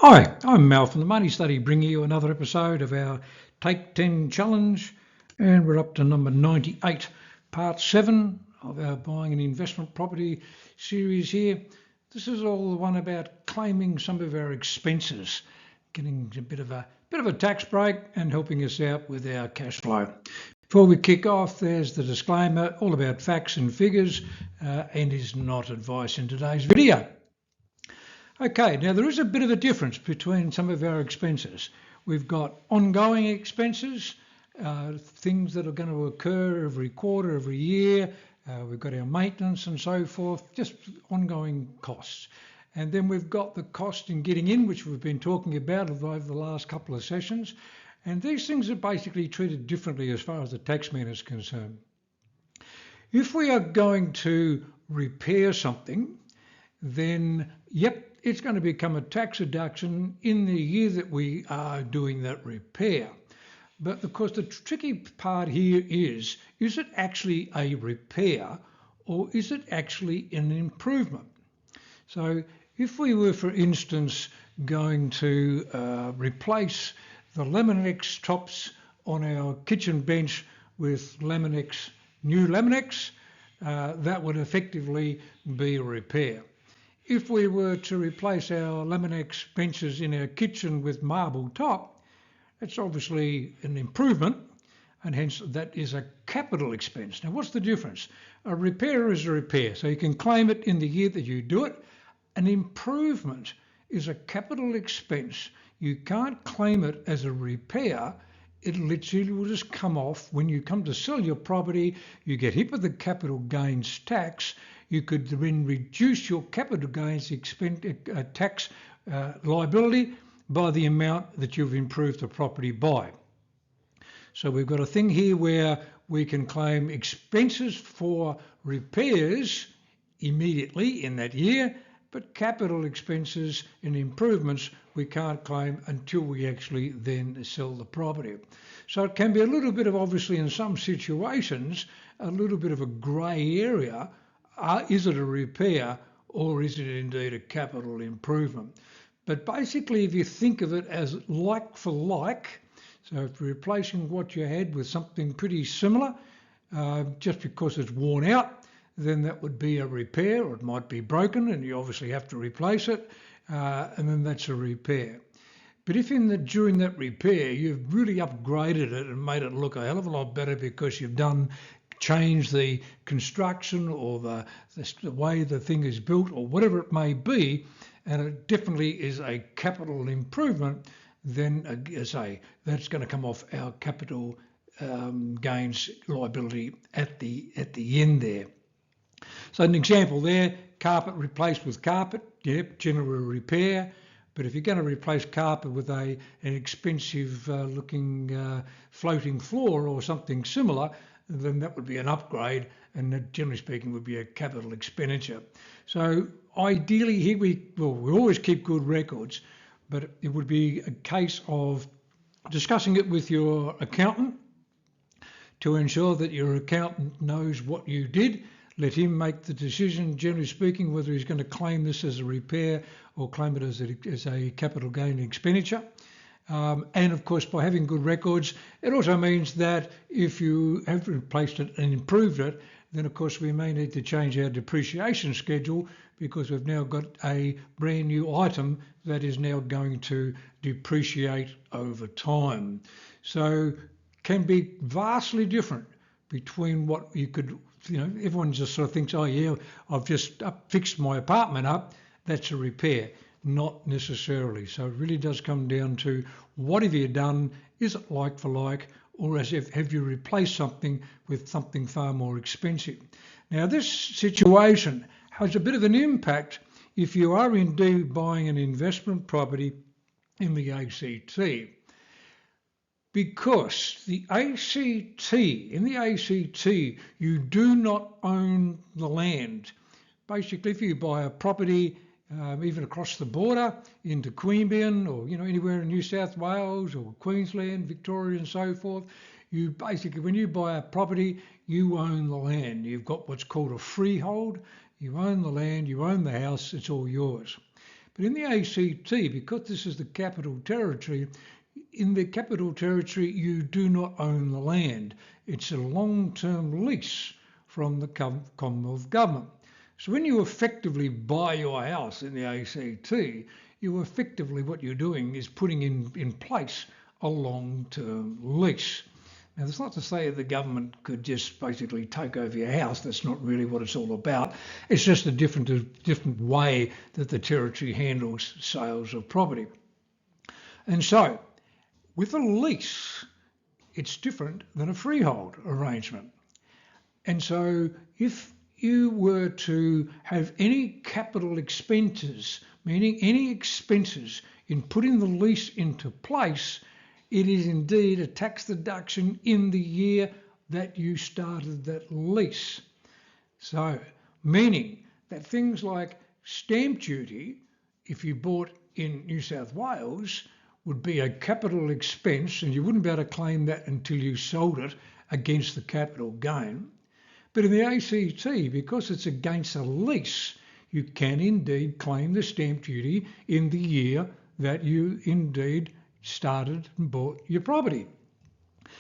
Hi, I'm Mal from the Money Study, bringing you another episode of our Take 10 Challenge, and we're up to number 98, part 7 of our Buying an Investment Property series here. This is all the one about claiming some of our expenses, getting a bit of a tax break and helping us out with our cash flow. Before we kick off, there's the disclaimer, all about facts and figures, and is not advice in today's video. Okay, now there is a bit of a difference between some of our expenses. We've got ongoing expenses, things that are going to occur every quarter, every year. We've got our maintenance and so forth, just ongoing costs. And then we've got the cost in getting in, which we've been talking about over the last couple of sessions. And these things are basically treated differently as far as the taxman is concerned. If we are going to repair something, then yep, it's going to become a tax deduction in the year that we are doing that repair. But of course the tricky part here is it actually a repair or is it actually an improvement? So if we were, for instance, going to replace the Laminex tops on our kitchen bench with new Laminex, that would effectively be a repair. If we were to replace our Laminex benches in our kitchen with marble top, it's obviously an improvement, and hence that is a capital expense. Now, what's the difference? A repair is a repair, so you can claim it in the year that you do it. An improvement is a capital expense. You can't claim it as a repair. It literally will just come off when you come to sell your property. You get hit with the capital gains tax. You could then reduce your capital gains tax liability by the amount that you've improved the property by. So we've got a thing here where we can claim expenses for repairs immediately in that year, but capital expenses and improvements we can't claim until we actually then sell the property. So it can be a little bit of, obviously in some situations, a little bit of a grey area. Is it a repair or is it indeed a capital improvement? But basically, if you think of it as like for like, so if you're replacing what you had with something pretty similar, just because it's worn out, then that would be a repair, or it might be broken and you obviously have to replace it, and then that's a repair. But if during that repair you've really upgraded it and made it look a hell of a lot better because you've changed the construction or the way the thing is built or whatever it may be, and it definitely is a capital improvement, then that's going to come off our capital gains liability at the end there. So an example there, carpet replaced with carpet, yep, general repair. But if you're going to replace carpet with an expensive looking floating floor or something similar, then that would be an upgrade, and that, generally speaking, would be a capital expenditure. So ideally here we always keep good records, but it would be a case of discussing it with your accountant to ensure that your accountant knows what you did. Let him make the decision, generally speaking, whether he's going to claim this as a repair or claim it as a capital gain expenditure. And of course, by having good records, it also means that if you have replaced it and improved it, then of course we may need to change our depreciation schedule because we've now got a brand new item that is now going to depreciate over time. So can be vastly different between what you could, everyone just sort of thinks, oh yeah, I've just fixed my apartment up, that's a repair. Not necessarily. So it really does come down to what have you done? Is it like for like, or have you replaced something with something far more expensive? Now this situation has a bit of an impact if you are indeed buying an investment property in the ACT, because in the ACT, you do not own the land. Basically, if you buy a property even across the border into Queanbeyan or anywhere in New South Wales or Queensland, Victoria and so forth, you basically, when you buy a property, you own the land. You've got what's called a freehold. You own the land, you own the house, it's all yours. But in the ACT, because this is the Capital Territory, in the Capital Territory you do not own the land. It's a long-term lease from the Commonwealth Government. So when you effectively buy your house in the ACT, you effectively, what you're doing is putting in place a long-term lease. Now, that's not to say the government could just basically take over your house. That's not really what it's all about. It's just a different way that the territory handles sales of property. And so, with a lease, it's different than a freehold arrangement. And so, if you were to have any capital expenses, meaning any expenses in putting the lease into place, it is indeed a tax deduction in the year that you started that lease. So, meaning that things like stamp duty, if you bought in New South Wales, would be a capital expense, and you wouldn't be able to claim that until you sold it against the capital gain. But in the ACT, because it's against a lease, you can indeed claim the stamp duty in the year that you indeed started and bought your property.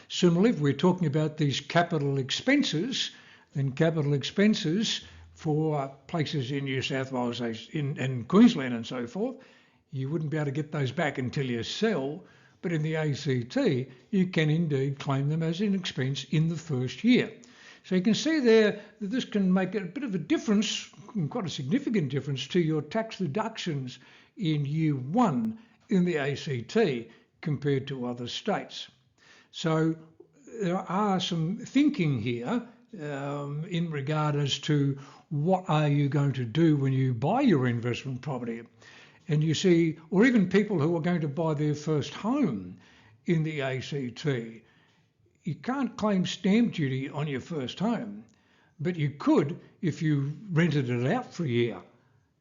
Similarly, if we're talking about these capital expenses, then capital expenses for places in New South Wales and Queensland and so forth, you wouldn't be able to get those back until you sell. But in the ACT, you can indeed claim them as an expense in the first year. So you can see there that this can make a bit of a difference, quite a significant difference, to your tax deductions in year one in the ACT compared to other states. So there are some thinking here in regard as to what are you going to do when you buy your investment property. And you see, or even people who are going to buy their first home in the ACT, you can't claim stamp duty on your first home, but you could if you rented it out for a year.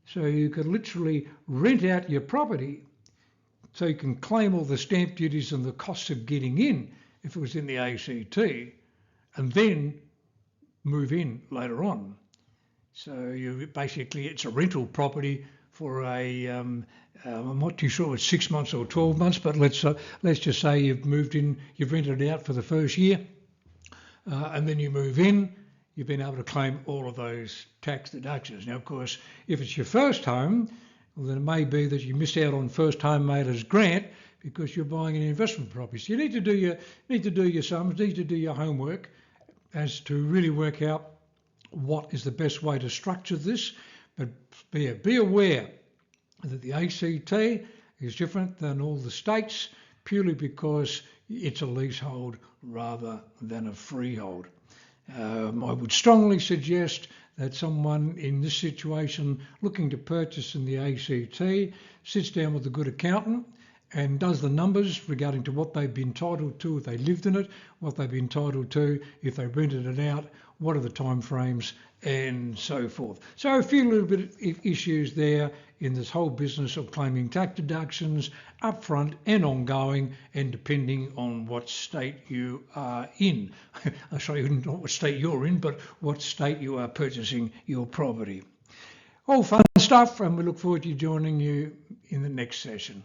So you could literally rent out your property so you can claim all the stamp duties and the costs of getting in if it was in the ACT, and then move in later on. So you basically, it's a rental property for a, I'm not too sure it's 6 months or 12 months, but let's just say you've moved in, you've rented it out for the first year, and then you move in, you've been able to claim all of those tax deductions. Now, of course, if it's your first home, well, then it may be that you miss out on first homeowners grant because you're buying an investment property. So you need to do your sums, need to do your homework as to really work out what is the best way to structure this. But be aware that the ACT is different than all the states purely because it's a leasehold rather than a freehold. I would strongly suggest that someone in this situation looking to purchase in the ACT sits down with a good accountant and does the numbers regarding to what they've been entitled to if they lived in it, what they've been entitled to if they rented it out, what are the time frames and so forth. So a few little bit of issues there in this whole business of claiming tax deductions upfront and ongoing, and depending on what state you are in. Sorry, not what state you're in, but what state you are purchasing your property. All fun stuff, and we look forward to joining you in the next session.